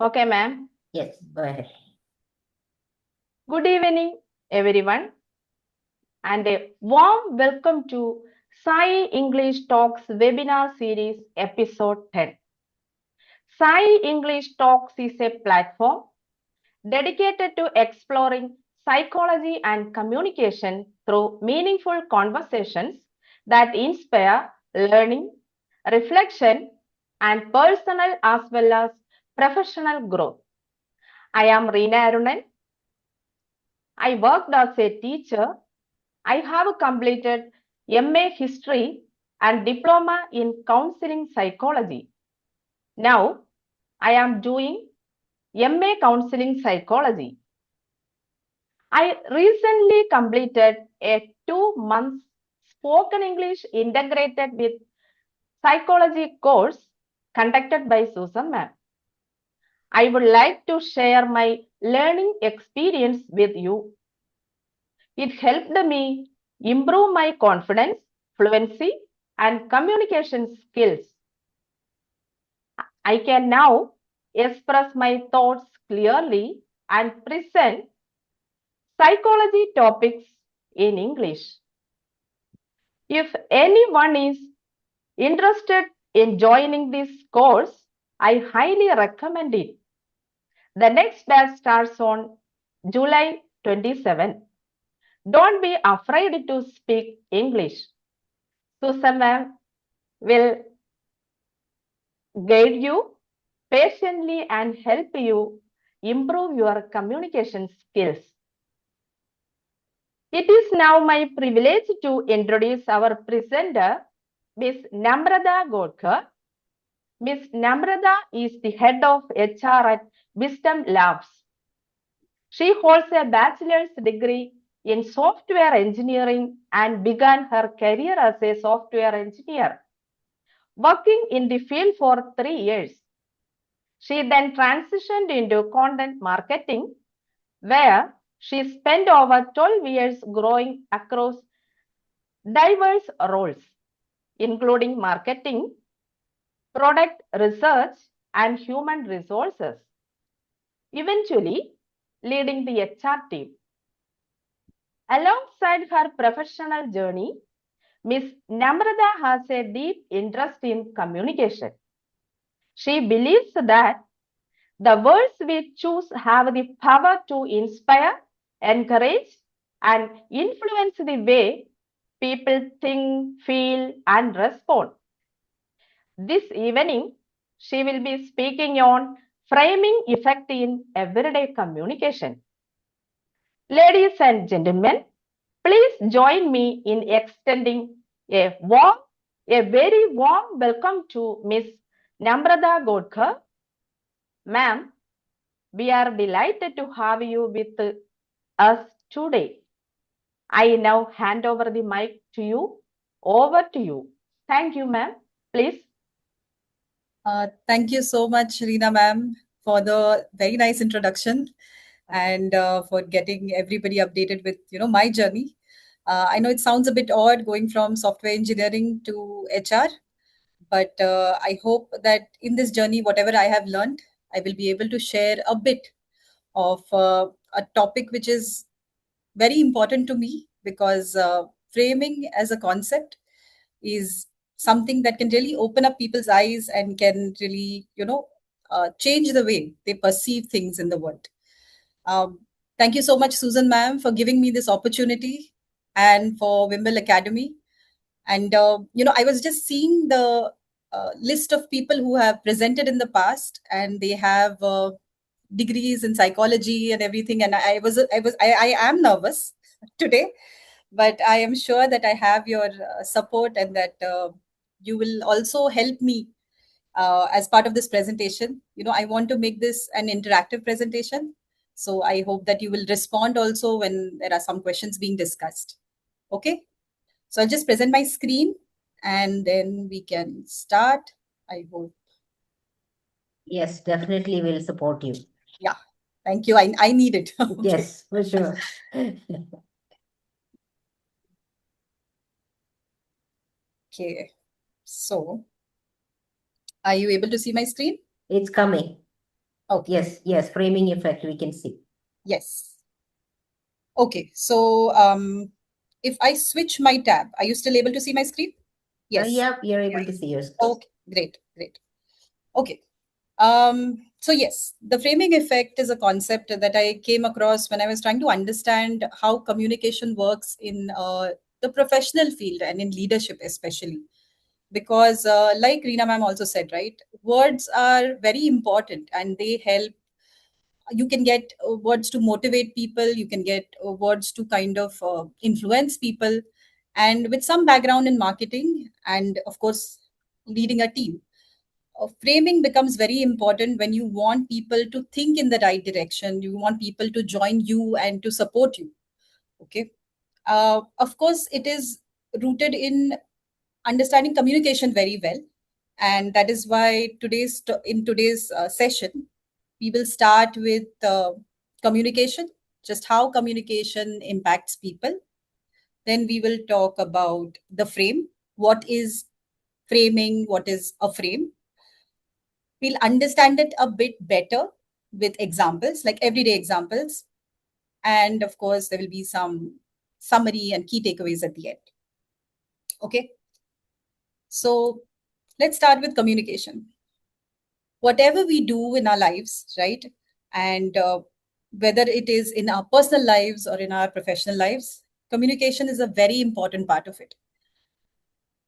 Okay, ma'am. Yes, go ahead. Good evening, everyone, and a warm welcome to Sai English Talks webinar series, episode 10. Sai English Talks is a platform dedicated to exploring psychology and communication through meaningful conversations that inspire learning, reflection, and personal as well as professional growth. I am Reena Arunan. I worked as a teacher. I have completed MA History and Diploma in Counseling Psychology. Now, I am doing MA Counseling Psychology. I recently completed a 2 months spoken English integrated with psychology course conducted by Susan Ma'am. I would like to share my learning experience with you. It helped me improve my confidence, fluency, and communication skills. I can now express my thoughts clearly and present psychology topics in English. If anyone is interested in joining this course, I highly recommend it. The next batch starts on July 27. Don't be afraid to speak English. Susan ma'am will guide you patiently and help you improve your communication skills. It is now my privilege to introduce our presenter, Ms. Namrata Godkar. Ms. Namrata is the head of HR at Wisdom Labs. She holds a bachelor's degree in software engineering and began her career as a software engineer, working in the field for 3 years. She then transitioned into content marketing, where she spent over 12 years growing across diverse roles, including marketing, product research, and human resources, eventually leading the HR team. Alongside her professional journey, Ms. Namrata has a deep interest in communication. She believes that the words we choose have the power to inspire, encourage, and influence the way people think, feel, and respond. This evening, she will be speaking on framing effect in everyday communication. Ladies and gentlemen, please join me in extending a very warm welcome to Miss Namrata Godkar. Ma'am, we are delighted to have you with us today. I now hand over the mic to you. Over to you. Thank you, ma'am. Please. Thank you so much, Reena ma'am, for the very nice introduction and for getting everybody updated with my journey. I know it sounds a bit odd going from software engineering to HR, but I hope that in this journey, whatever I have learned, I will be able to share a bit of a topic which is very important to me because framing as a concept is something that can really open up people's eyes and can really, change the way they perceive things in the world. Um, Thank you so much, Susan ma'am, for giving me this opportunity and for Wimble Academy. And, I was just seeing the list of people who have presented in the past and they have degrees in psychology and everything. And I am nervous today, but I am sure that I have your support and that you will also help me as part of this presentation. I want to make this an interactive presentation. So I hope that you will respond also when there are some questions being discussed. Okay. So I'll just present my screen and then we can start. I hope. Yes, definitely will support you. Yeah. Thank you. I need it. Okay. Yes, for sure. Okay. So are you able to see my screen? It's coming. Okay. Yes, framing effect we can see. Yes. Okay. So if I switch my tab, are you still able to see my screen? Yes. Yeah, you're able to see your screen. Okay. Great. Okay. So yes, the framing effect is a concept that I came across when I was trying to understand how communication works in the professional field and in leadership, especially. Because, like Reena ma'am also said, right, words are very important and they help. You can get words to motivate people, you can get words to kind of influence people. And with some background in marketing and, of course, leading a team, framing becomes very important when you want people to think in the right direction. You want people to join you and to support you. Okay. Of course, it is rooted in understanding communication very well, and that is why today's session we will start with communication, just how communication impacts people. Then we will talk about the frame. What is framing? What is a frame? We'll understand it a bit better with examples, like everyday examples. And of course, there will be some summary and key takeaways at the end. Okay. So let's start with communication. Whatever we do in our lives, right? And whether it is in our personal lives or in our professional lives, communication is a very important part of it.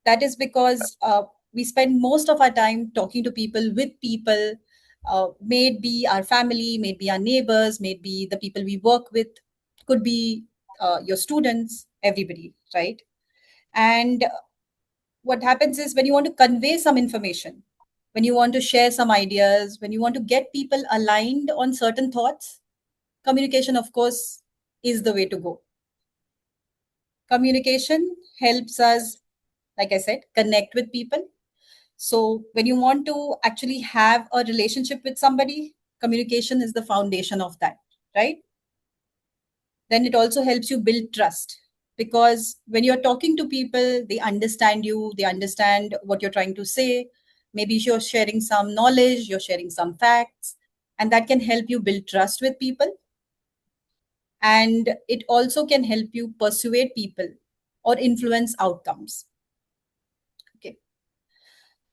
That is because we spend most of our time talking to people, with people, may it be our family, may it be our neighbors, may it be the people we work with, could be your students, everybody, right? And what happens is when you want to convey some information, when you want to share some ideas, when you want to get people aligned on certain thoughts, communication, of course, is the way to go. Communication helps us, like I said, connect with people. So when you want to actually have a relationship with somebody, communication is the foundation of that, right? Then it also helps you build trust, because when you're talking to people, they understand you, they understand what you're trying to say. Maybe you're sharing some knowledge, you're sharing some facts, and that can help you build trust with people. And it also can help you persuade people or influence outcomes. Okay.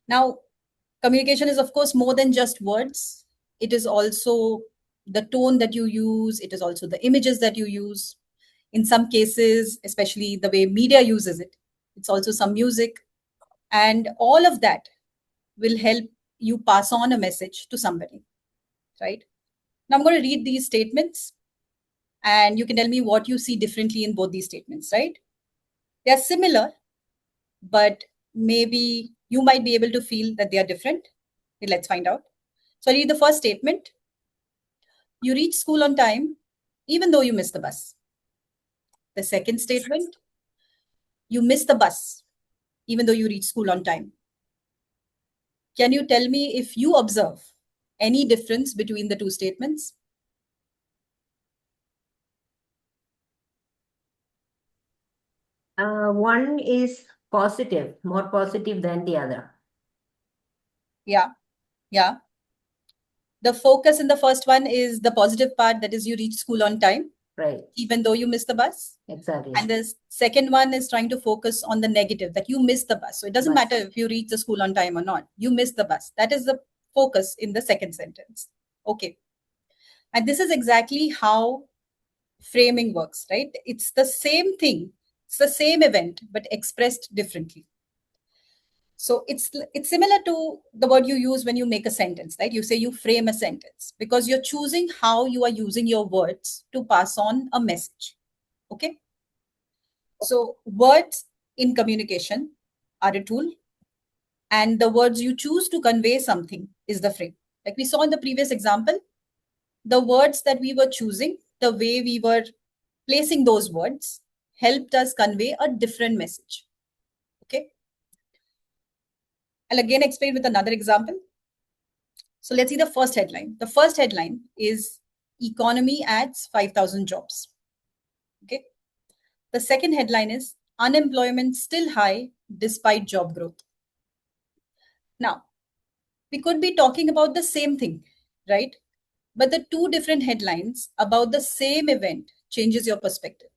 Now, communication is, of course, more than just words. It is also the tone that you use, it is also the images that you use. In some cases, especially the way media uses it, it's also some music. And all of that will help you pass on a message to somebody, right? Now, I'm going to read these statements and you can tell me what you see differently in both these statements, right? They are similar, but maybe you might be able to feel that they are different. Okay, let's find out. So I read the first statement. You reach school on time, even though you miss the bus. The second statement, you miss the bus, even though you reach school on time. Can you tell me if you observe any difference between the two statements? One is positive, more positive than the other. Yeah. The focus in the first one is the positive part, that is, you reach school on time, Right. even though you miss the bus. Exactly. And the second one is trying to focus on the negative, that you miss the bus. So it doesn't matter if you reach the school on time or not, you miss the bus. That is the focus in the second sentence. Okay. And this is exactly how framing works, right? It's the same thing, it's the same event, but expressed differently. So it's similar to the word you use when you make a sentence, right? You say you frame a sentence because you're choosing how you are using your words to pass on a message. Okay. So words in communication are a tool, and the words you choose to convey something is the frame. Like we saw in the previous example, the words that we were choosing, the way we were placing those words, helped us convey a different message. Okay. I'll again explain with another example. So let's see the first headline. The first headline is Economy adds 5,000 jobs. Okay. The second headline is Unemployment still high despite job growth. Now, we could be talking about the same thing, right? but the two different headlines about the same event changes your perspective.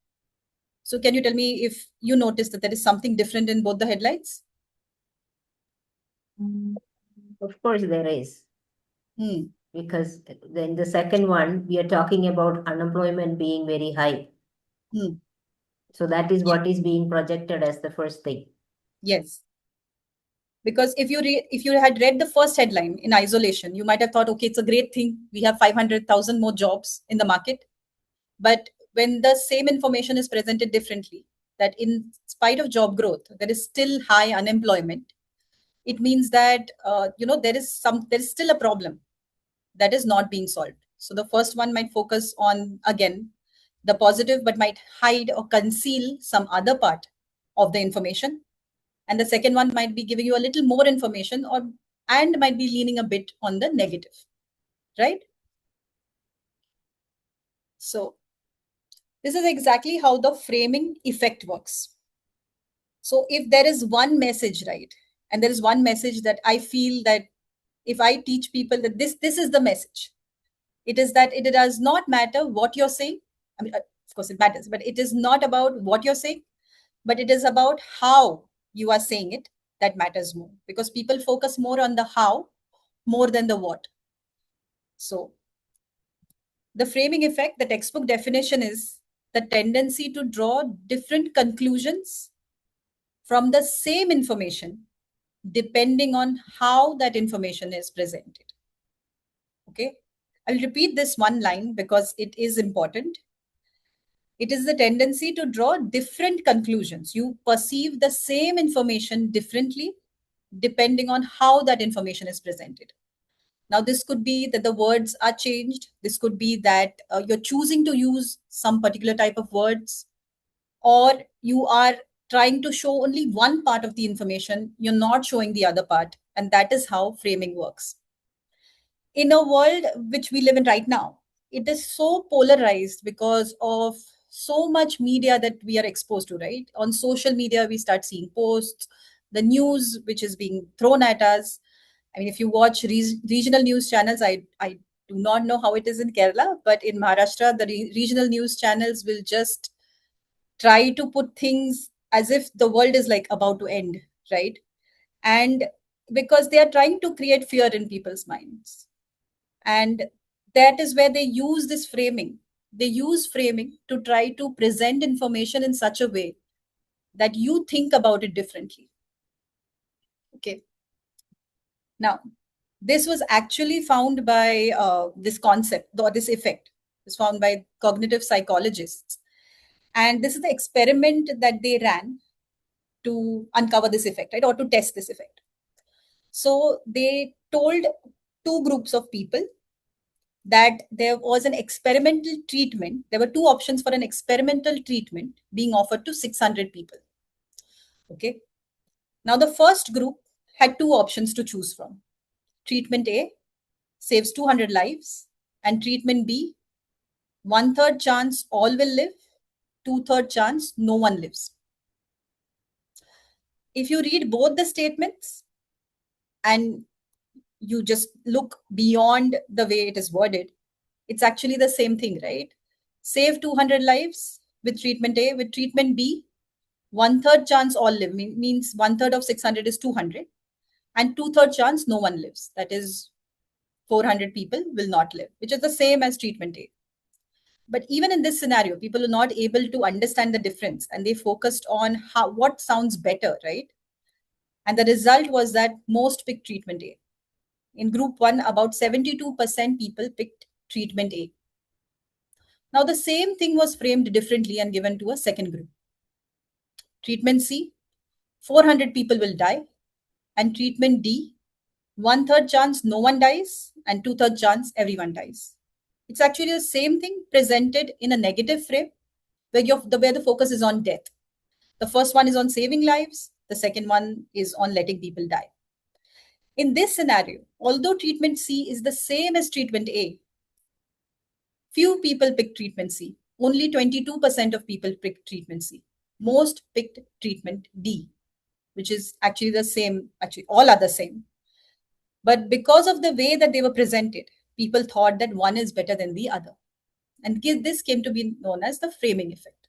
So can you tell me if you notice that there is something different in both the headlines? Of course, there is. Hmm. Because then the second one, we are talking about unemployment being very high. Hmm. So that is what is being projected as the first thing. Yes. Because if you had read the first headline in isolation, you might have thought, okay, it's a great thing. We have 500,000 more jobs in the market. But when the same information is presented differently, that in spite of job growth, there is still high unemployment, it means that there is still a problem that is not being solved. So the first one might focus on, again, the positive, but might hide or conceal some other part of the information. And the second one might be giving you a little more information, or and might be leaning a bit on the negative, right? So this is exactly how the framing effect works. So if there is one message, right, and there is one message that I feel that if I teach people that this is the message, it is that it does not matter what you're saying. I mean, of course, it matters, but it is not about what you're saying, but it is about how you are saying it that matters more, because people focus more on the how more than the what. So the framing effect, the textbook definition is the tendency to draw different conclusions from the same information depending on how that information is presented. Okay, I'll repeat this one line because it is important. It is the tendency to draw different conclusions. You perceive the same information differently depending on how that information is presented. Now, this could be that the words are changed. This could be that you're choosing to use some particular type of words, or you are trying to show only one part of the information. You're not showing the other part. And that is how framing works. In a world which we live in right now, it is so polarized because of so much media that we are exposed to, right? On social media, we start seeing posts, the news which is being thrown at us. I mean, if you watch regional news channels, I do not know how it is in Kerala, but in Maharashtra, the regional news channels will just try to put things as if the world is like about to end, right? And because they are trying to create fear in people's minds. And that is where they use this framing. They use framing to try to present information in such a way that you think about it differently. Okay. Now, this was actually found by this concept or this effect was found by cognitive psychologists. And this is the experiment that they ran to uncover this effect, right, or to test this effect. So they told two groups of people that there was an experimental treatment. There were two options for an experimental treatment being offered to 600 people. Okay. Now, the first group had two options to choose from. Treatment A saves 200 lives, and treatment B, 1/3 chance all will live, 2/3 chance no one lives. If you read both the statements and you just look beyond the way it is worded, it's actually the same thing, right? Save 200 lives with treatment A. With treatment B, 1/3 chance all live, means 1/3 of 600 is 200, and 2/3 chance no one lives. That is 400 people will not live, which is the same as treatment A. But even in this scenario, people are not able to understand the difference, and they focused on what sounds better, right? And the result was that most picked treatment A. In group one, about 72% people picked treatment A. Now, the same thing was framed differently and given to a second group. Treatment C, 400 people will die, and treatment D, 1/3 chance no one dies, and 2/3 chance everyone dies. It's actually the same thing presented in a negative frame where the focus is on death. The first one is on saving lives, the second one is on letting people die. In this scenario, although treatment C is the same as treatment A, few people picked treatment C. Only 22% of people picked treatment C. Most picked treatment D, which is actually the same. Actually, all are the same. But because of the way that they were presented, people thought that one is better than the other. And this came to be known as the framing effect.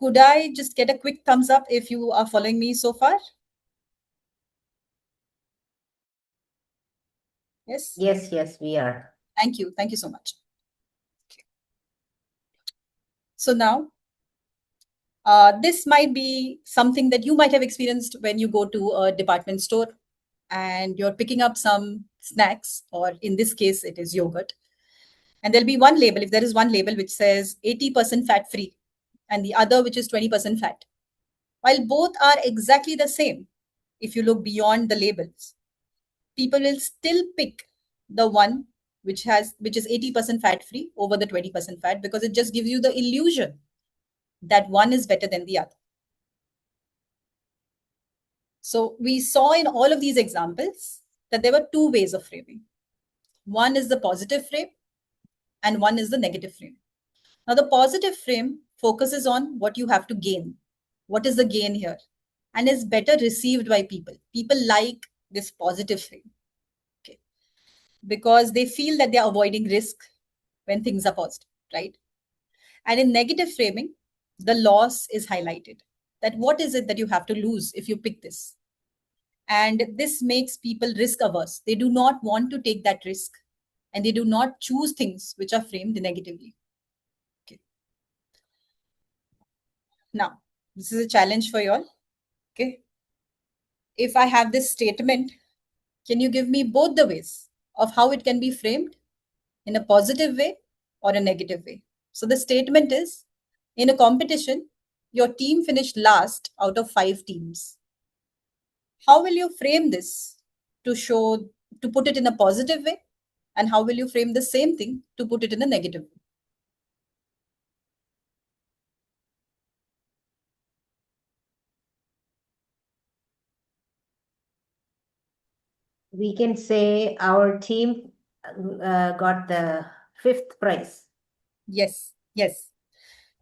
Could I just get a quick thumbs up if you are following me so far? Yes? Yes, we are. Thank you. Thank you so much. Okay. So now, this might be something that you might have experienced when you go to a department store and you're picking up some snacks, or in this case, it is yogurt. And there'll be one label, if there is one label which says 80% fat free and the other which is 20% fat. While both are exactly the same, if you look beyond the labels, people will still pick the one which is 80% fat free over the 20% fat, because it just gives you the illusion that one is better than the other. So we saw in all of these examples that there were two ways of framing. One is the positive frame and one is the negative frame. Now, the positive frame focuses on what you have to gain. What is the gain here? And is better received by people. People like this positive frame, okay, because they feel that they're avoiding risk when things are positive, right? And in negative framing, the loss is highlighted. That what is it that you have to lose if you pick this? And this makes people risk averse. They do not want to take that risk and they do not choose things which are framed negatively. Okay. Now, this is a challenge for you all. Okay. If I have this statement, can you give me both the ways of how it can be framed, in a positive way or a negative way? So the statement is, in a competition, your team finished last out of 5 teams. How will you frame this to put it in a positive way? And how will you frame the same thing to put it in a negative way? We can say our team got the 5th prize. Yes.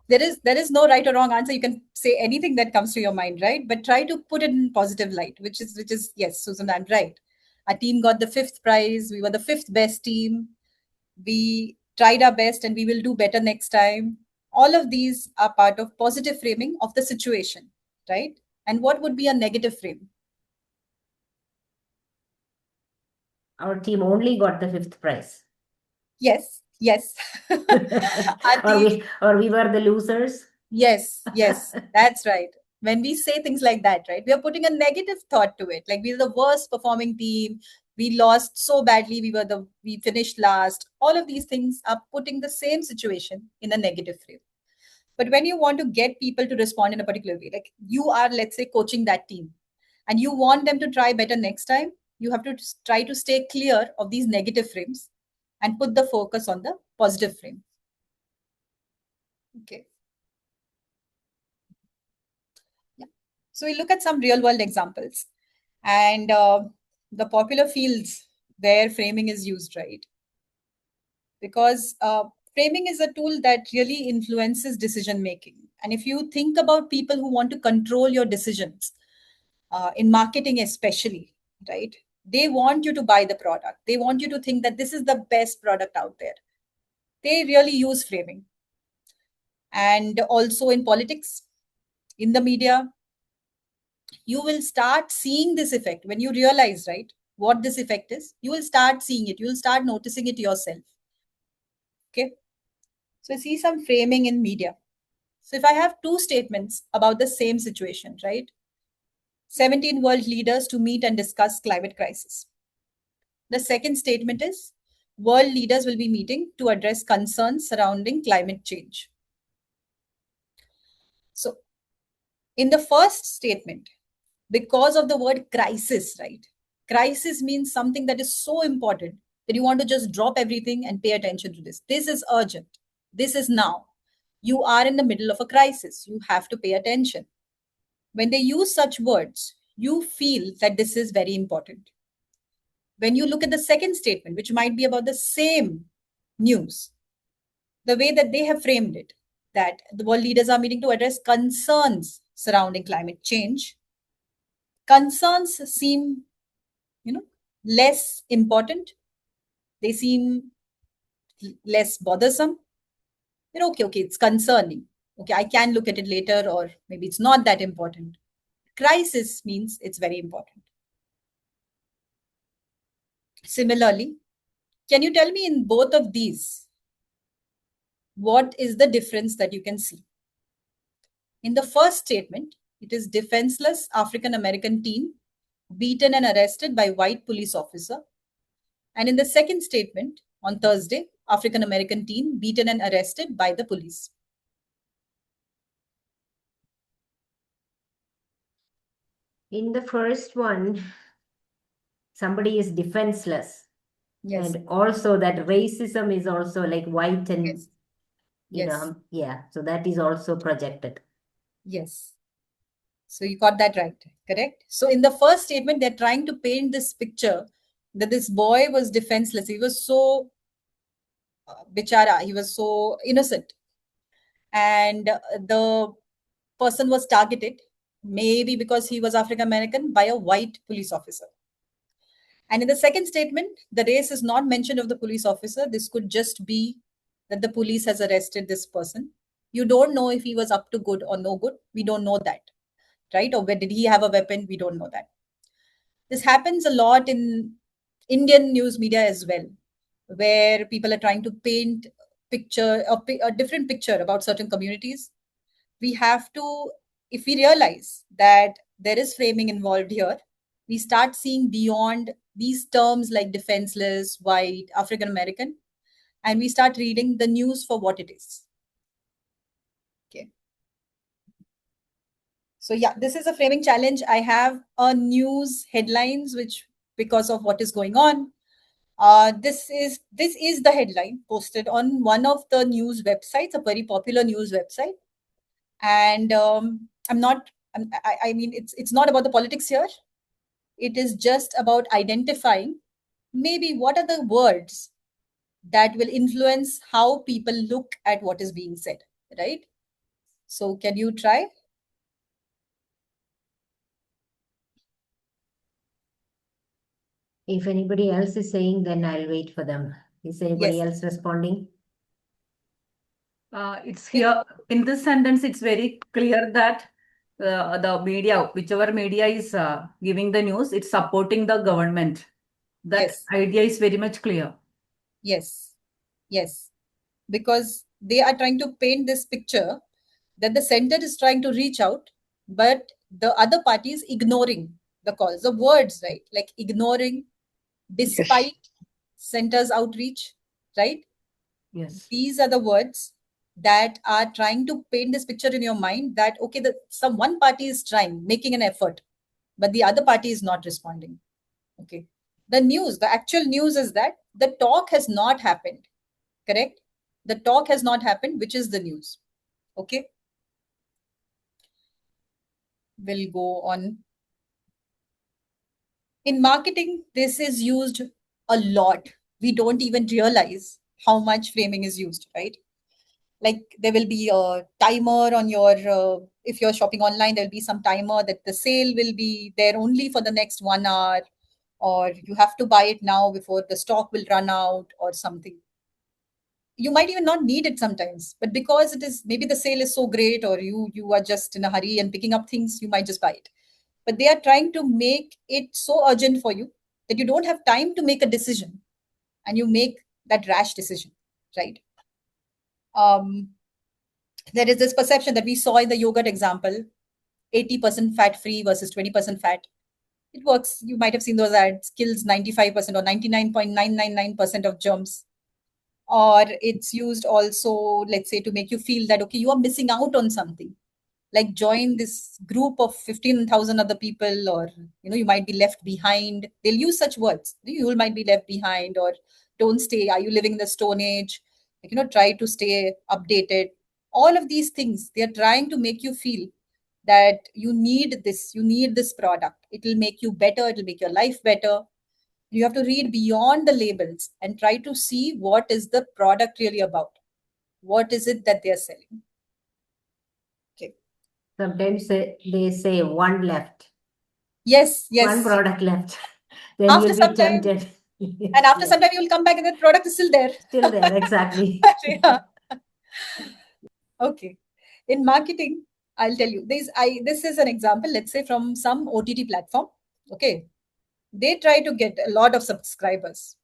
There is no right or wrong answer. You can say anything that comes to your mind, right? But try to put it in positive light, which is yes, Susan, I'm right. Our team got the 5th prize. We were the 5th best team. We tried our best and we will do better next time. All of these are part of positive framing of the situation, right? And what would be a negative frame? Our team only got the 5th prize. Yes. Or we were the losers. Yes, that's right. When we say things like that, right, we are putting a negative thought to it. Like, we're the worst performing team. We lost so badly. We finished last. All of these things are putting the same situation in a negative frame. But when you want to get people to respond in a particular way, like you are, let's say, coaching that team and you want them to try better next time, you have to try to stay clear of these negative frames and put the focus on the positive frame. Okay. So we look at some real world examples and the popular fields where framing is used, right? Because framing is a tool that really influences decision making. And if you think about people who want to control your decisions, in marketing especially, right? They want you to buy the product. They want you to think that this is the best product out there. They really use framing. And also in politics, in the media, you will start seeing this effect when you realize, right, what this effect is. You will start seeing it. You will start noticing it yourself. Okay. So I see some framing in media. So if I have two statements about the same situation, right? 17 world leaders to meet and discuss climate crisis. The second statement is world leaders will be meeting to address concerns surrounding climate change. So in the first statement, because of the word crisis, right? Crisis means something that is so important that you want to just drop everything and pay attention to this. This is urgent. This is now. You are in the middle of a crisis. You have to pay attention. When they use such words, you feel that this is very important. When you look at the second statement, which might be about the same news, the way that they have framed it, that the world leaders are meeting to address concerns surrounding climate change, concerns seem, less important They seem less bothersome. Okay, it's concerning. Okay, I can look at it later, or maybe it's not that important. Crisis means it's very important. Similarly, can you tell me in both of these, what is the difference that you can see? In the first statement, it is defenseless African American teen beaten and arrested by white police officer. And in the second statement, on Thursday, African American teen beaten and arrested by the police. In the first one, somebody is defenseless. Yes. And also that racism is also like white and, Yes. Yes. yeah. So that is also projected. Yes. So you got that right, correct? So in the first statement, they're trying to paint this picture that this boy was defenseless. He was so bichara, he was so innocent. And the person was targeted, maybe because he was African American, by a white police officer. And in the second statement, the race is not mentioned of the police officer. This could just be that the police has arrested this person. You don't know if he was up to good or no good. We don't know that, right? Or did he have a weapon? We don't know that. This happens a lot in Indian news media as well, where people are trying to paint a different picture about certain communities. We have to, if we realize that there is framing involved here, we start seeing beyond these terms like defenseless, white, African American, and we start reading the news for what it is. Okay. So yeah, this is a framing challenge. I have a news headlines, which because of what is going on. This is the headline posted on one of the news websites, a very popular news website. And I mean, it's not about the politics here. It is just about identifying maybe what are the words that will influence how people look at what is being said, right? So can you try? If anybody else is saying, then I'll wait for them. Is anybody else responding? It's here in this sentence, it's very clear that the media, whichever media is giving the news, it's supporting the government. That Yes. idea is very much clear. Yes. Yes. Because they are trying to paint this picture that the center is trying to reach out, but the other party is ignoring the calls, the words, right? Like ignoring despite center's outreach, right? Yes. These are the words that are trying to paint this picture in your mind that, okay, one party is trying, making an effort, but the other party is not responding. Okay. The actual news is that the talk has not happened, correct? The talk has not happened, which is the news. Okay. We'll go on. In marketing, this is used a lot. We don't even realize how much framing is used, right? Like there will be a timer on your, if you're shopping online, there'll be some timer that the sale will be there only for the next 1 hour, or you have to buy it now before the stock will run out or something. You might even not need it sometimes, but because it is, maybe the sale is so great, or you are just in a hurry and picking up things, you might just buy it. But they are trying to make it so urgent for you that you don't have time to make a decision, and you make that rash decision, right? There is this perception that we saw in the yogurt example, 80% fat free versus 20% fat. It works. You might have seen those ads, kills 95% or 99.999% of germs. Or it's used also, let's say, to make you feel that, okay, you are missing out on something. Like join this group of 15,000 other people, or, you might be left behind. They'll use such words. You might be left behind, or don't stay. Are you living in the Stone Age? Like, try to stay updated. All of these things, they are trying to make you feel that you need this product. It will make you better. It will make your life better. You have to read beyond the labels and try to see what is the product really about. What is it that they're selling? Okay. Sometimes they say one left. Yes. One product left. Then After you'll some be time, tempted. And after some time, you will come back and the product is still there. Still there, exactly. Yeah. Okay. In marketing, I'll tell you this is an example, let's say from some OTT platform. Okay. They try to get a lot of subscribers.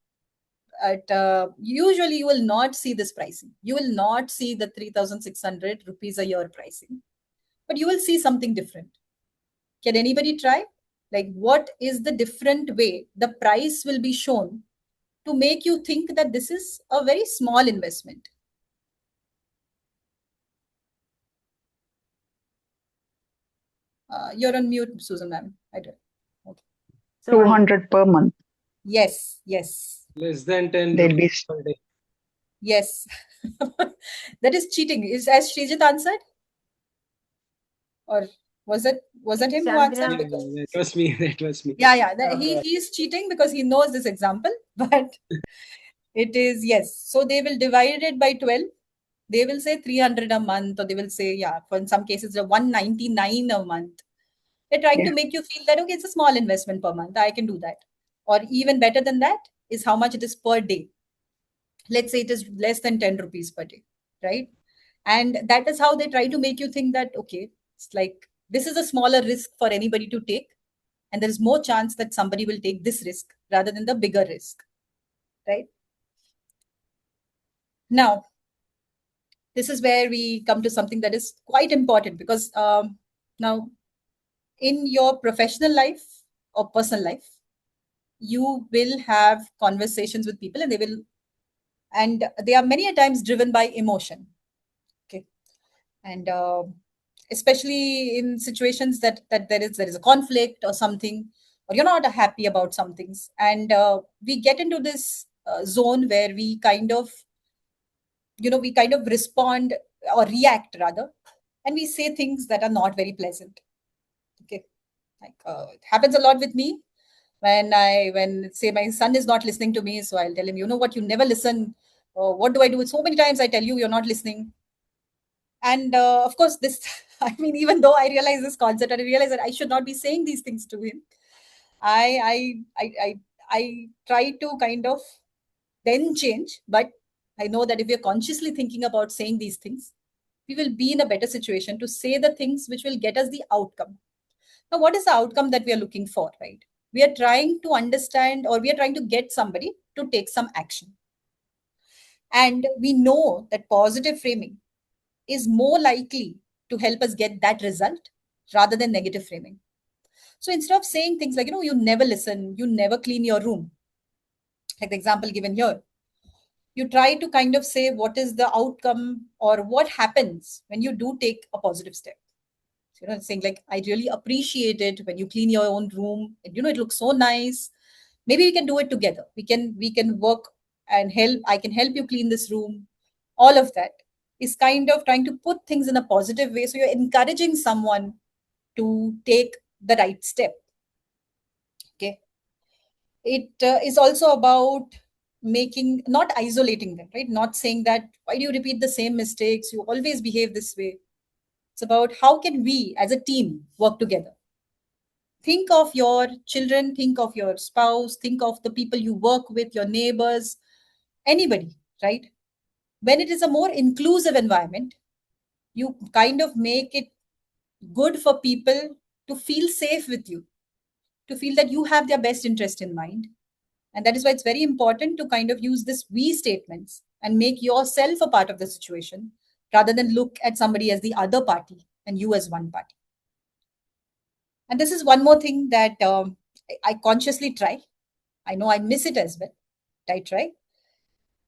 Usually you will not see this pricing. You will not see the 3,600 rupees a year pricing, but you will see something different. Can anybody try? Like, what is the different way the price will be shown to make you think that this is a very small investment? You're on mute, Susan ma'am. I don't. Okay. So 200 per month. Yes, yes, Less than 10 They'll be rupees per day. yes. That is cheating. Is as Srijit answered, or was that him who answered? Chandra, Because That was me. That was me. yeah. He is cheating because he knows this example, but it is yes. So they will divide it by 12. They will say 300 a month, or they will say, yeah, for in some cases, 199 a month. They're trying to Yeah. make you feel that, okay, it's a small investment per month. I can do that. Or even better than that is how much it is per day. Let's say it is less than 10 rupees per day, right? And that is how they try to make you think that, okay, it's like this is a smaller risk for anybody to take. And there is more chance that somebody will take this risk rather than the bigger risk, right? Now, this is where we come to something that is quite important because now in your professional life or personal life, you will have conversations with people and they are many a times driven by emotion. Okay. And especially in situations that there is a conflict or something, or you're not happy about some things. And we get into this zone where we kind of respond or react rather, and we say things that are not very pleasant. Okay. Like it happens a lot with me when say my son is not listening to me, so I'll tell him, you know what, you never listen. What do I do? So many times I tell you, you're not listening. And of course, this, I mean, even though I realize this concept and I realize that I should not be saying these things to him, I try to kind of then change. But I know that if we're consciously thinking about saying these things, we will be in a better situation to say the things which will get us the outcome. Now, what is the outcome that we are looking for, right? We are trying to understand, or we are trying to get somebody to take some action. And we know that positive framing is more likely to help us get that result rather than negative framing. So instead of saying things like, you never listen, you never clean your room, like the example given here, you try to kind of say what is the outcome or what happens when you do take a positive step. So, saying like, I really appreciate it when you clean your own room. And, it looks so nice. Maybe we can do it together. We can work and help. I can help you clean this room. All of that is kind of trying to put things in a positive way. So you're encouraging someone to take the right step. Okay. It is also about not isolating them, right? Not saying that, why do you repeat the same mistakes? You always behave this way. It's about how can we as a team work together. Think of your children, think of your spouse, think of the people you work with, your neighbors, anybody, right? When it is a more inclusive environment, you kind of make it good for people to feel safe with you, to feel that you have their best interest in mind. And that is why it's very important to kind of use this we statements and make yourself a part of the situation rather than look at somebody as the other party and you as one party. And this is one more thing that I consciously try. I know I miss it as well. I try.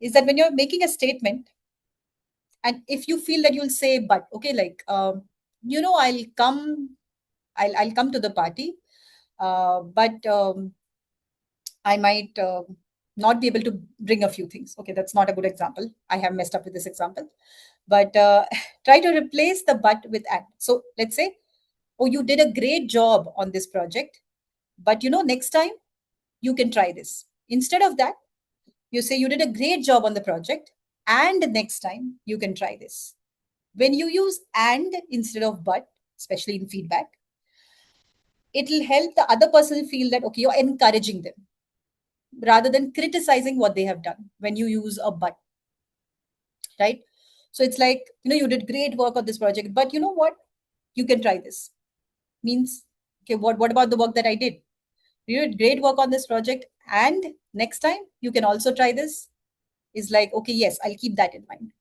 Is that when you're making a statement, and if you feel that you'll say, but okay, like I'll come to the party, but I might not be able to bring a few things. Okay, that's not a good example. I have messed up with this example, but try to replace the but with and. So let's say, oh, you did a great job on this project, but next time you can try this. Instead of that, you say you did a great job on the project and next time you can try this. When you use and instead of but, especially in feedback, it will help the other person feel that, okay, you're encouraging them. rather than criticizing what they have done when you use a but, right? So it's like, you did great work on this project, but you know what? You can try this. Means, okay, what about the work that I did? You did great work on this project, and next time you can also try this. Is like, okay, yes, I'll keep that in mind.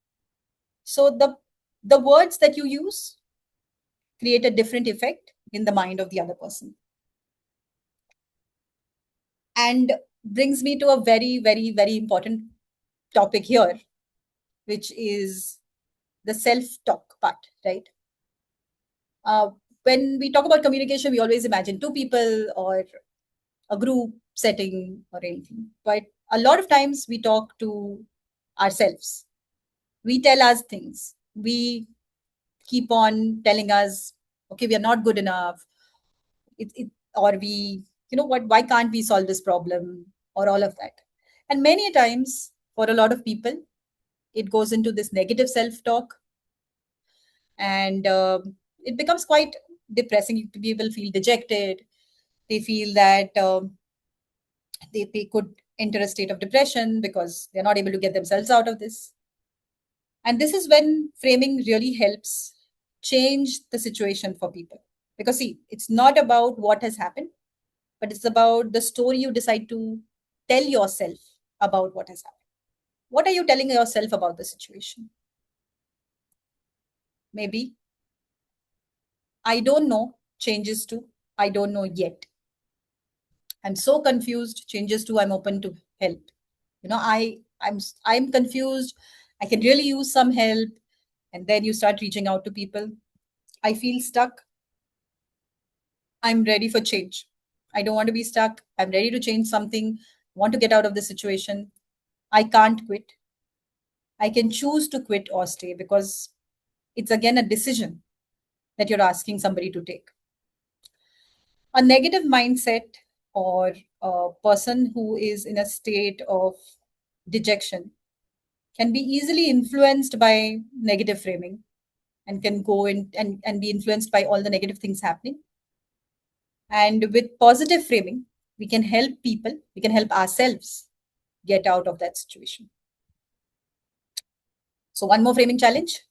So the words that you use create a different effect in the mind of the other person. And brings me to a very, very, very important topic here, which is the self-talk part, right? When we talk about communication, we always imagine two people or a group setting or anything. But a lot of times we talk to ourselves. We tell us things. We keep on telling us, okay, we are not good enough. Or we, why can't we solve this problem, or all of that. And many times for a lot of people, it goes into this negative self-talk, and it becomes quite depressing. People feel dejected. They feel that they could enter a state of depression because they're not able to get themselves out of this. And this is when framing really helps change the situation for people. Because see, it's not about what has happened, but it's about the story you decide to tell yourself about what has happened. What are you telling yourself about the situation? Maybe, I don't know changes to I don't know yet. I'm so confused changes to I'm open to help. I'm confused. I can really use some help. And then you start reaching out to people. I feel stuck. I'm ready for change. I don't want to be stuck. I'm ready to change something. I want to get out of the situation. I can't quit. I can choose to quit or stay, because it's again a decision that you're asking somebody to take. A negative mindset, or a person who is in a state of dejection, can be easily influenced by negative framing, and can go in and be influenced by all the negative things happening. And with positive framing, we can help people, we can help ourselves get out of that situation. So one more framing challenge.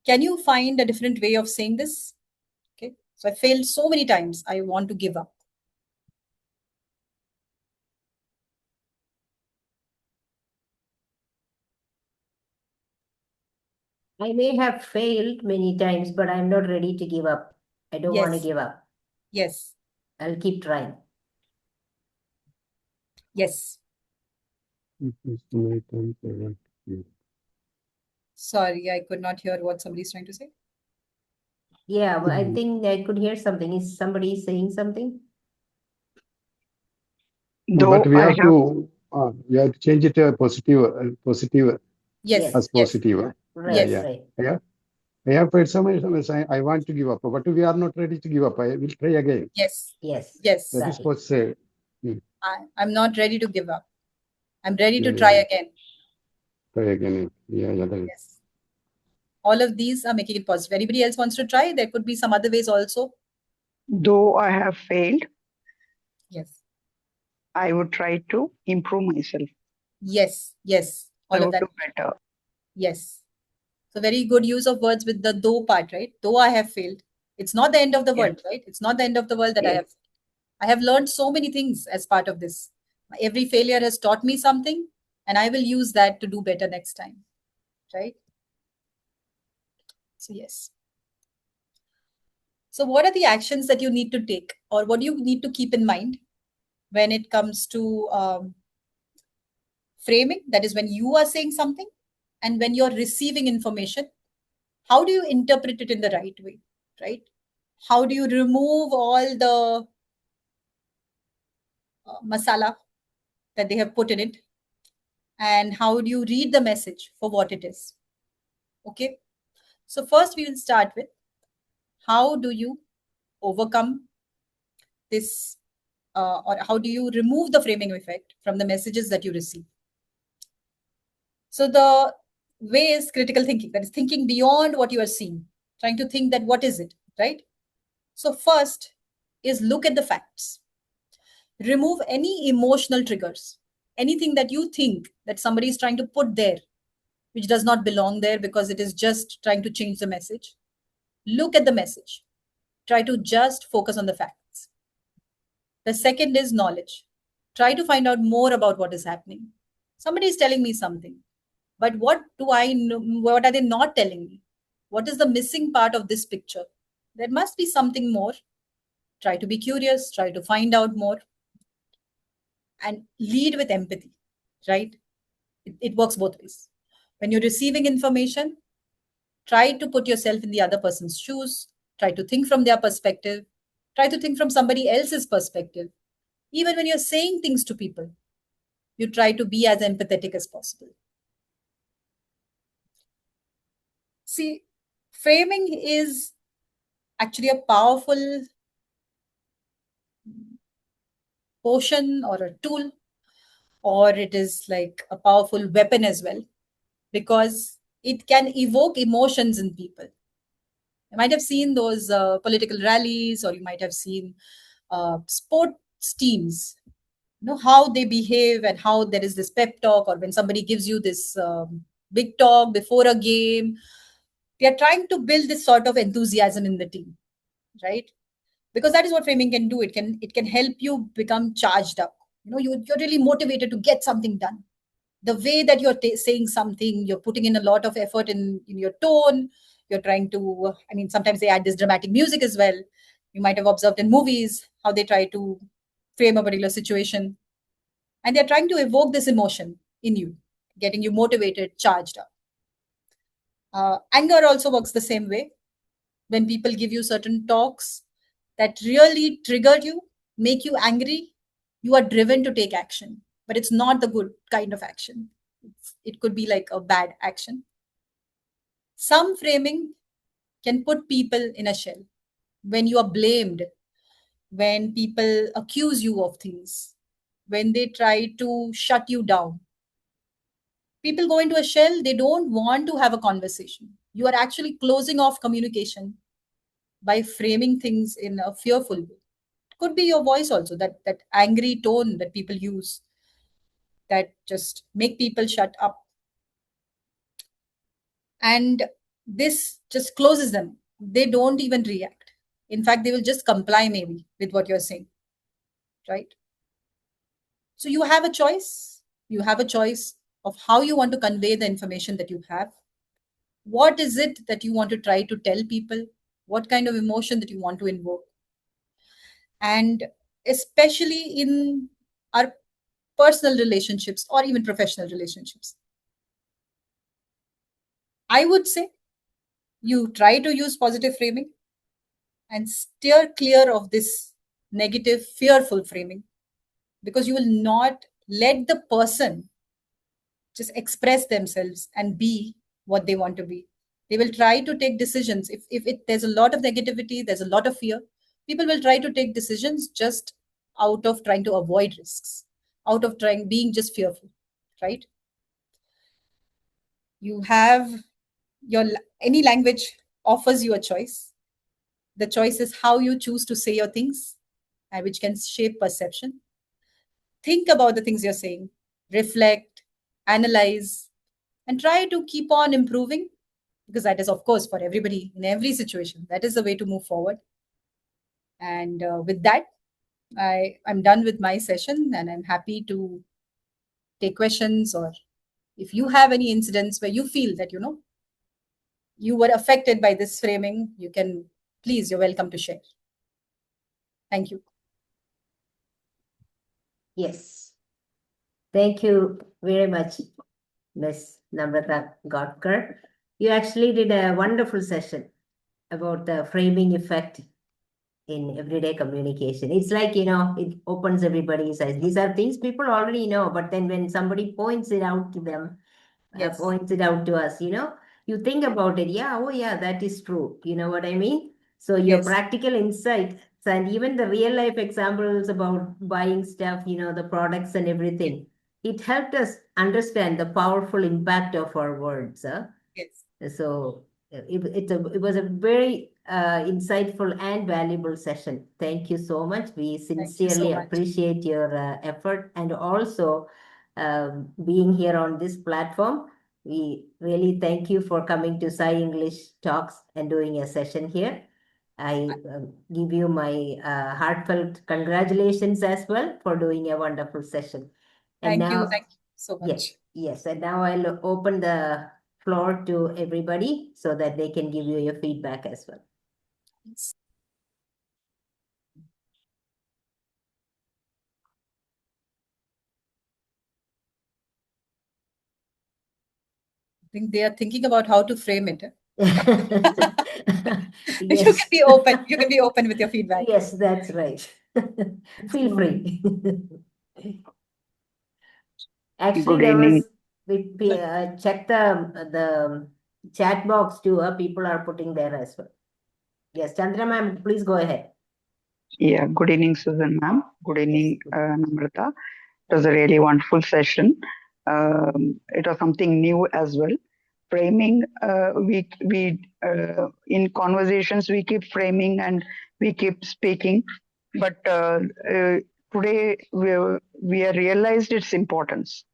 Can you find a different way of saying this? Okay. So I failed so many times, I want to give up. I may have failed many times, but I'm not ready to give up. I don't want to Yes. give up. Yes. I'll keep trying. Yes. Sorry, I could not hear what somebody's trying to say. Yeah, but I think I could hear something. Is somebody saying something? But we have to change it to a positive Yes. as Yes. positive. Right, Yes. right. Yeah. I have heard so many times I want to give up, but we are not ready to give up. I will try again. Yes. Yes. Yes. That is Got it. what say. I'm not ready to give up. I'm ready to Yeah, try yeah. again. Try again. Yeah, that is. Yes. All of these are making it positive. Anybody else wants to try? There could be some other ways also. Though I have failed, Yes. I would try to improve myself. Yes. Yes. I All of would that. do better. Yes. So very good use of words with the though part, right? Though I have failed. It's not the end of the world, right? It's not the end of the world that Yes. I have learned so many things as part of this. Every failure has taught me something, and I will use that to do better next time, right? So yes. So what are the actions that you need to take, or what do you need to keep in mind when it comes to framing? That is when you are saying something, and when you're receiving information, how do you interpret it in the right way, right? How do you remove all the masala that they have put in it, and how do you read the message for what it is? Okay. So first we will start with, how do you overcome this, or how do you remove the framing effect from the messages that you receive? So the way is critical thinking, that is thinking beyond what you are seeing, trying to think that what is it, right? So first is look at the facts. Remove any emotional triggers, anything that you think that somebody is trying to put there, which does not belong there because it is just trying to change the message. Look at the message. Try to just focus on the facts. The second is knowledge. Try to find out more about what is happening. Somebody is telling me something, but what do I know? What are they not telling me? What is the missing part of this picture? There must be something more. Try to be curious, try to find out more, and lead with empathy, right? It works both ways. When you're receiving information, try to put yourself in the other person's shoes, try to think from their perspective, try to think from somebody else's perspective. Even when you're saying things to people, you try to be as empathetic as possible. See, framing is actually a powerful potion or a tool, or it is like a powerful weapon as well, because it can evoke emotions in people. You might have seen those political rallies, or you might have seen sports teams, how they behave and how there is this pep talk, or when somebody gives you this big talk before a game. They are trying to build this sort of enthusiasm in the team, right? Because that is what framing can do. It can help you become charged up. You're really motivated to get something done. The way that you're saying something, you're putting in a lot of effort in your tone. You're trying to, sometimes they add this dramatic music as well. You might have observed in movies how they try to frame a particular situation, and they're trying to evoke this emotion in you, getting you motivated, charged up. Anger also works the same way. When people give you certain talks that really trigger you, make you angry, you are driven to take action, but it's not the good kind of action. It could be like a bad action. Some framing can put people in a shell. When you are blamed, when people accuse you of things, when they try to shut you down, people go into a shell. They don't want to have a conversation. You are actually closing off communication by framing things in a fearful way. It could be your voice also, that angry tone that people use, that just make people shut up. And this just closes them. They don't even react. In fact, they will just comply maybe with what you're saying, right? So you have a choice. You have a choice of how you want to convey the information that you have. What is it that you want to try to tell people? What kind of emotion that you want to invoke? And especially in our personal relationships or even professional relationships, I would say you try to use positive framing and steer clear of this negative, fearful framing, because you will not let the person just express themselves and be what they want to be. They will try to take decisions. If there's a lot of negativity, there's a lot of fear, people will try to take decisions just out of trying to avoid risks, out of trying being just fearful, right? You have any language offers you a choice. The choice is how you choose to say your things, which can shape perception. Think about the things you're saying, reflect, analyze, and try to keep on improving, because that is, of course, for everybody in every situation. That is the way to move forward. And with that, I'm done with my session, and I'm happy to take questions, or if you have any incidents where you feel that, you were affected by this framing, you're welcome to share. Thank you. Yes. Thank you very much, Ms. Namrata Godkar. You actually did a wonderful session about the framing effect in everyday communication. It's like, it opens everybody's eyes. These are things people already know, but then when somebody points it out to them, Yes. points it out to us, you think about it. Yeah, oh yeah, that is true. You know what I mean? So your Yes. practical insights and even the real life examples about buying stuff, the products and everything, it helped us understand the powerful impact of our words. Yes. So it was a very insightful and valuable session. Thank you so much. We Thank you so sincerely much. appreciate your effort and also being here on this platform. We really thank you for coming to Sai English Talks and doing a session here. I give you my heartfelt congratulations as well for doing a wonderful session. And Thank you. now, Thank you so much. yes, yes. And now I'll open the floor to everybody so that they can give you your feedback as well. I think they are thinking about how to frame it. You Yes. can be open. You can be open with your feedback. Yes, that's right. Feel free. Actually, Good there was evening. we check the chat box too. People are putting there as well. Yes, Chandra ma'am, please go ahead. Yeah, good evening, Susan ma'am. Good evening, Namrata. It was a really wonderful session. It was something new as well. Framing, we in conversations we keep framing and we keep speaking, but today we have realized its importance.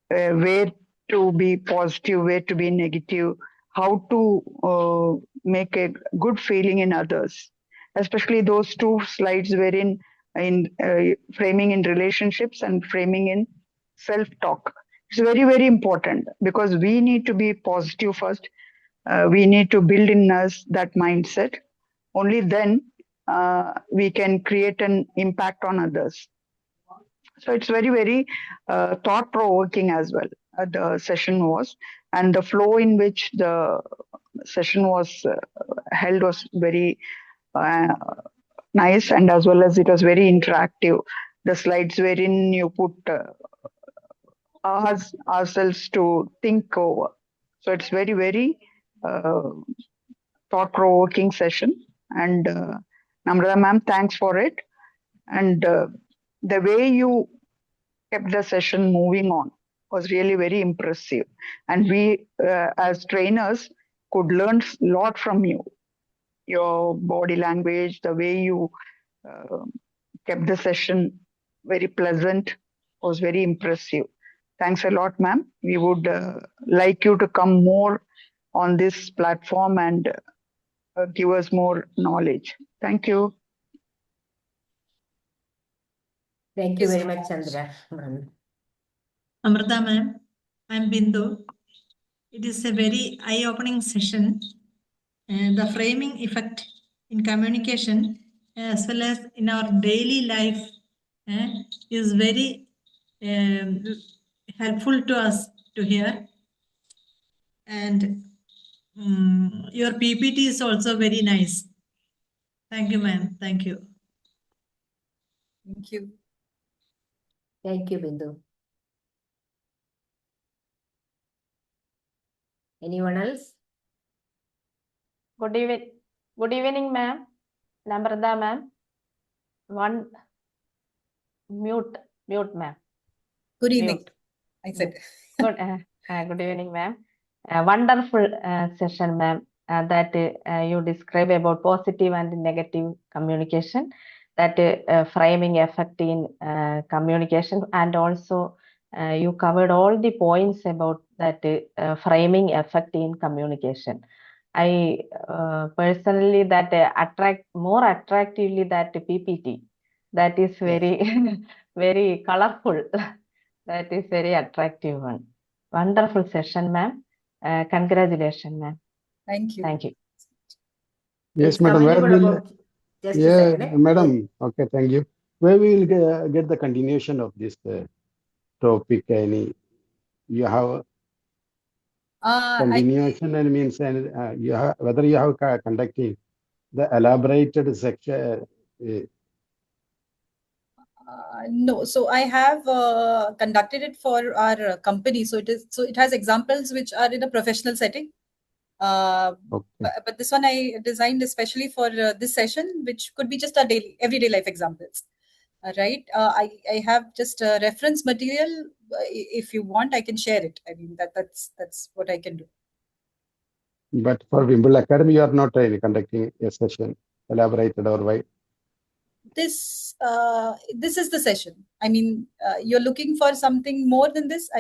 Where to be positive, where to be negative, how to make a good feeling in others. Especially those two slides wherein in framing in relationships and framing in self-talk. It's very, very important because we need to be positive first. We need to build in us that mindset. Only then we can create an impact on others. So it's very, very thought provoking as well. The session was, and the flow in which the session was held was very nice, and as well as it was very interactive. The slides wherein you put ourselves to think over. So it's very, very thought provoking session. And Namrata ma'am, thanks for it. And the way you kept the session moving on was really very impressive. And we, as trainers, could learn a lot from you. Your body language, the way you kept the session very pleasant was very impressive. Thanks a lot, ma'am. We would like you to come more on this platform and give us more knowledge. Thank you. Thank you very much, Chandra. Namrata ma'am, I'm Bindu. It is a very eye-opening session. The framing effect in communication as well as in our daily life is very helpful to us to hear. And your PPT is also very nice. Thank you, ma'am. Thank you. Thank you. Thank you, Bindu. Anyone else? Good evening, ma'am. Namrata, ma'am. One mute, ma'am. Good evening. Mute. I said. Good evening, ma'am. Wonderful session, ma'am. That you describe about positive and negative communication, that framing effect in communication, and also you covered all the points about that framing effect in communication. I personally that attract more attractively that PPT, that is very very colorful. That is very attractive one. Wonderful session, ma'am. Congratulations, ma'am. Thank you. Thank you. Yes, It's madam. Where commendable will about just a second. madam? Okay, thank you. Where we will get the continuation of this topic? Any you have continuation and means and you have whether you have conducting the elaborated section. No, so I have conducted it for our company. So it has examples which are in a professional setting. Okay. But this one I designed especially for this session, which could be just our everyday life examples. Right. I have just a reference material. If you want, I can share it. I mean that's what I can do. But for Wimble Academy, you are not conducting a session, elaborated or why? This is the session. I mean, you're looking for something more than this.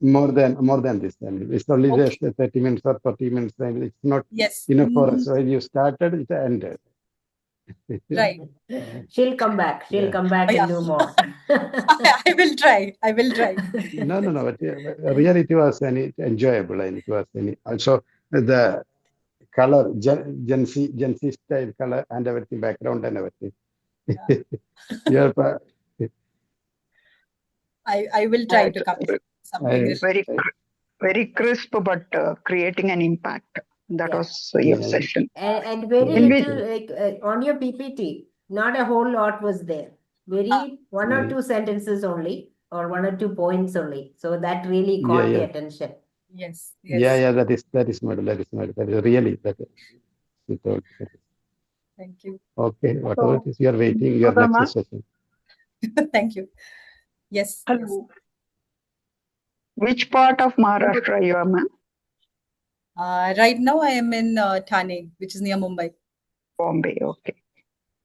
More than this. I mean, it's only Okay. just 30 minutes or 40 minutes. I mean, it's not Yes. enough for us. When you started, it ended. Right. She'll come back. She'll Yeah. come back Oh, yeah. and do more. I will try. I will try. No. But really, it was enjoyable, and it was also the color, Gen Z style color and everything, background and everything. Yeah. Yeah, I will try to come with something. Very crisp, but creating an impact. That Yeah. was your session. And very In which, little, like on your PPT, not a whole lot was there. Very one or two sentences only, or one or 2 points only. So that really caught the attention. Yes. Yeah. That is model. That is really that is. Thank you. Okay, whatever it is, you are waiting your next session. Thank you. Yes. Hello. which part of Maharashtra you are, ma'am? Right now I am in Thane, which is near Mumbai. Bombay, okay.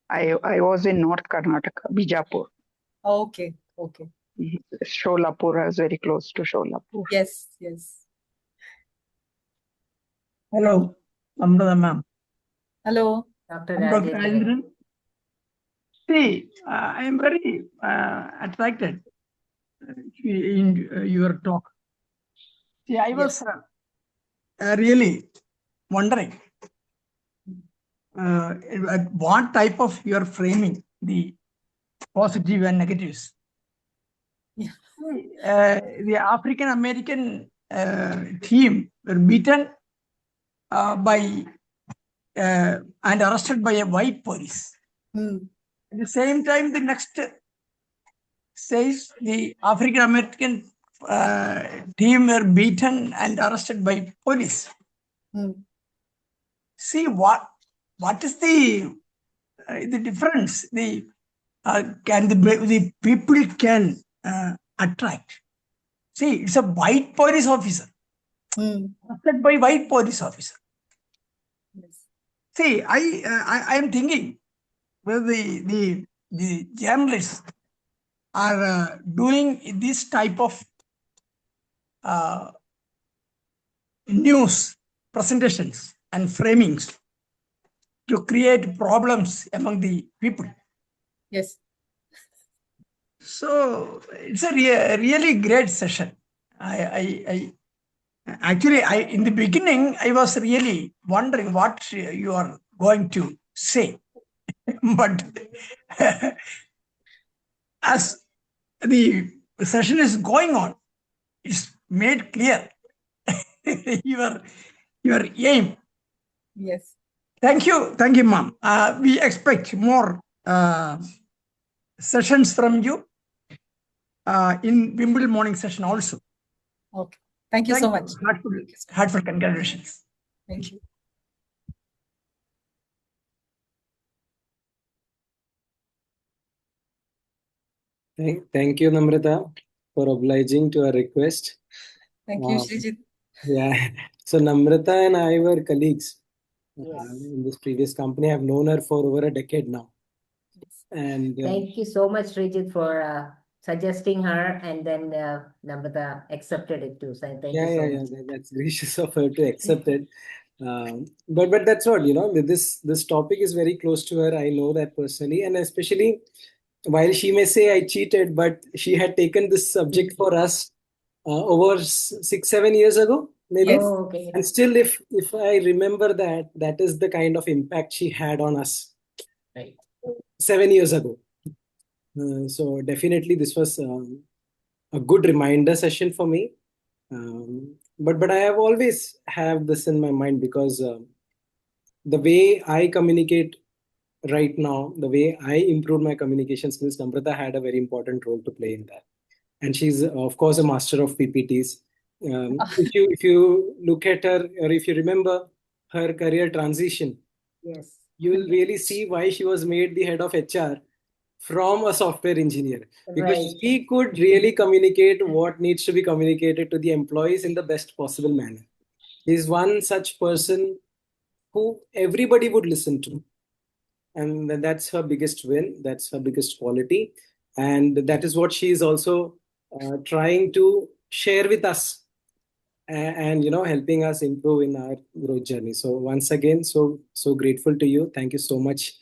I was in North Karnataka, Bijapur. Okay. Sholapur is very close to Sholapur. Yes. Hello, Namrata ma'am. Hello. Dr. I'm Dr. Rajendran. Rajendran. See, I am very attracted in your talk. See, I was really wondering what type of you are framing the positive and negatives. Yeah. The African American team were beaten by and arrested by a white police. At the same time, the next says the African American team were beaten and arrested by police. See what is the difference? The people can attract. See, it's a white police officer arrested by white police officer. Yes. See, I am thinking whether the journalists are doing this type of news presentations and framings to create problems among the people. Yes. So it's a really great session. I actually, in the beginning, I was really wondering what you are going to say, but as the session is going on, it's made clear your aim. Yes. Thank you, ma'am. We expect more sessions from you in Wimble morning session also. Okay. Thank you so much. Heartfelt congratulations. Thank you. Thank you, Namrata, for obliging to our request. Thank you, Srijit. Yeah. So Namrata and I were colleagues in this previous company. I've known her for over a decade now. And thank you so much, Srijit, for suggesting her, and then Namrata accepted it too. So thank you so much. That's gracious of her to accept it. But that's what, this topic is very close to her. I know that personally, and especially while she may say I cheated, but she had taken this subject for us over 6-7 years ago, maybe. Yes. Oh, okay. And still, if I remember that is the kind of impact she had on us 7 years ago. So definitely this was a good reminder session for me. But I have always have this in my mind because the way I communicate right now, the way I improved my communication skills, Namrata had a very important role to play in that. And she's of course a master of PPTs. If you look at her, or if you remember her career transition, yes, you will really see why she was made the head of HR from a software engineer, because she could really communicate what needs to be communicated to the employees in the best possible manner. He's one such person who everybody would listen to. And that's her biggest win. That's her biggest quality. And that is what she is also trying to share with us and helping us improve in our growth journey. So once again, so grateful to you. Thank you so much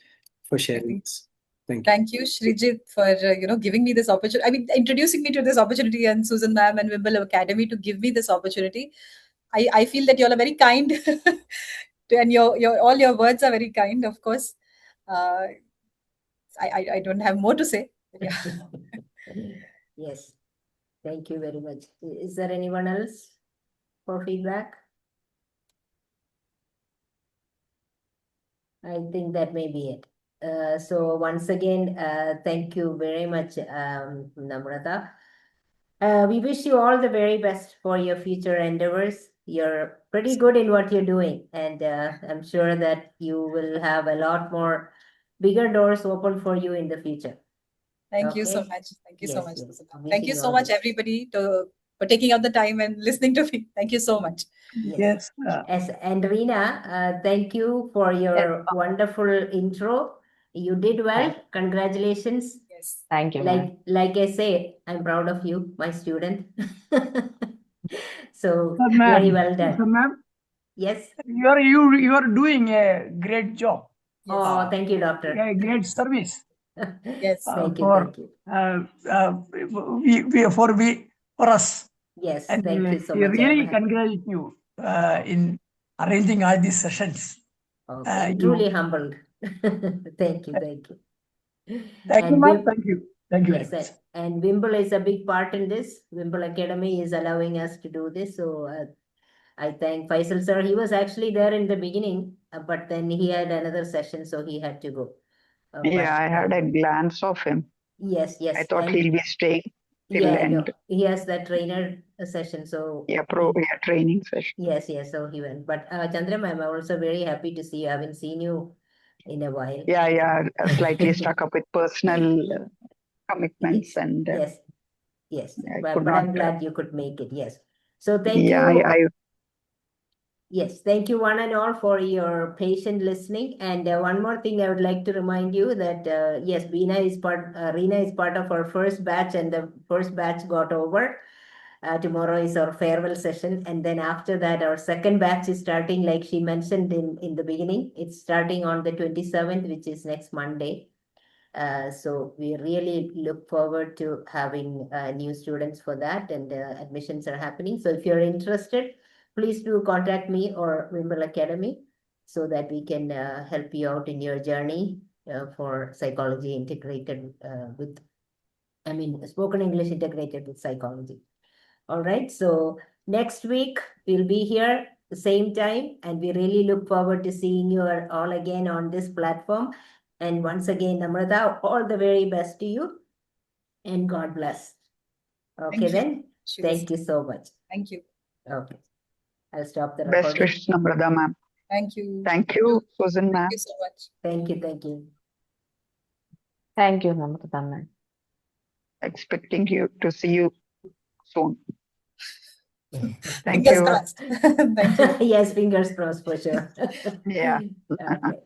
for sharing this. Thank you. Thank you, Shrijit, for giving me this opportunity. I mean, introducing me to this opportunity, and Susan Ma'am and Wimble Academy to give me this opportunity. I feel that you all are very kind, and your all your words are very kind. Of course, I don't have more to say. Yeah. Yes. Thank you very much. Is there anyone else for feedback? I think that may be it. So once again, thank you very much, Namrata. We wish you all the very best for your future endeavors. You're pretty good in what you're doing, and I'm sure that you will have a lot more bigger doors open for you in the future. Thank you so Okay. much. Thank you Yes, so much. yes. Thank you Wishing so all much, the- everybody, for taking out the time and listening to me. Thank you so much. Yes. And Reena, thank you for your wonderful intro. You did well. Congratulations. Yes. Thank you, ma'am. Like I say, I'm proud of you, my student. So So, ma'am, very well done. so, ma'am, Yes. you are doing a great job. Yes. Oh, thank you, doctor. A great service. Yes. Thank you. For Thank you. for us. Yes. And Thank you so we much. really congratulate you in arranging all these sessions. Okay. You- Truly humbled. Thank you. Thank you. Thank you, And ma'am. Thank you. Thank you very yes, much. and Wimble is a big part in this. Wimble Academy is allowing us to do this. So I thank Faisal sir. He was actually there in the beginning, but then he had another session, so he had to go. Yeah, I had a glance of him. Yes, yes. I thought and he'll be staying till yeah, end. no, he has that trainer session. So Training session. yes, yes. So he went. But Chandra ma'am, I'm also very happy to see you. I haven't seen you in a while. Yeah, slightly stuck up with personal commitments and yes, yes. I But could I'm not. glad you could make it. Yes. So thank Yeah, you. Yes, thank you one and all for your patient listening. And one more thing I would like to remind you that yes, Reena is part of our first batch, and the first batch got over. Tomorrow is our farewell session, and then after that, our second batch is starting, like she mentioned in the beginning. It's starting on the 27th, which is next Monday. So we really look forward to having new students for that, and admissions are happening. So if you're interested, please do contact me or Wimble Academy so that we can help you out in your journey for psychology integrated spoken English integrated with psychology. All right. So next week we'll be here the same time, and we really look forward to seeing you all again on this platform. And once again, Namrata, all the very best to you, and God bless. Okay, then. Thank you so much. Thank you. Okay. I'll stop the best recording. wishes, Namrata ma'am. Thank you. Thank you, Susan ma'am. Thank you so much. Thank you. Thank you. Thank you, Namrata ma'am. Expecting you to see you soon. Thank Fingers you. crossed. Thank you. Yes, fingers crossed for sure. Yeah. Okay.